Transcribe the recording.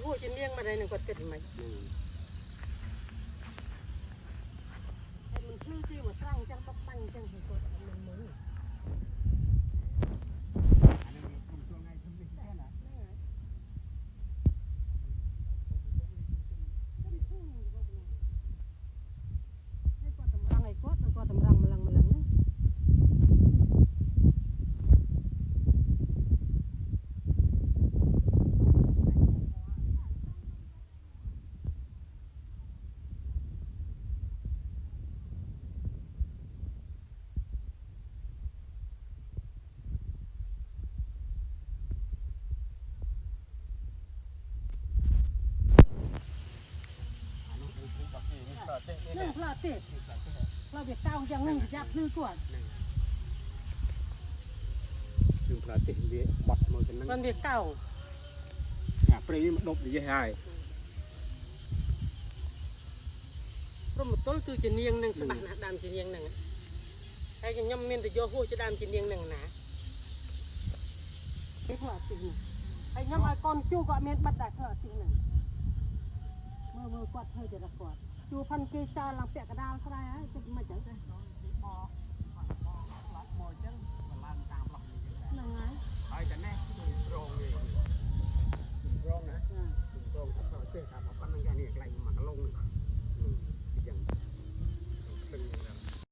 หัวจะเลี้ยงมาได้หนึ่งกดติดไหมให้มันชื่อที่ว่าตั้งจังต้องตั้งจังให้กดมันมึงนึ่งพลาดติดเราเบียดเก้าอย่างนึงยับลือกว่านึ่งพลาติเบียบัดมันมันเบียดเก้าปรีมันดบดีให้เพราะมันต้นคือจะเนียงหนึ่งสบัดนะดามจะเนียงหนึ่งไอ้ยังย่ำเมียนแต่โยหัวจะดามจะเนียงหนึ่งนะไอ้พลาดติดไอ้ย่ำไอ้ก้อนจู้ก็เมียนบัดได้พลาดติดหนึ่งเมื่อกวาดเธอจะระกวดจูพันเกจาหลังเปียกกระดาษก็ได้ฮะจะมาจังเลยนั่งไง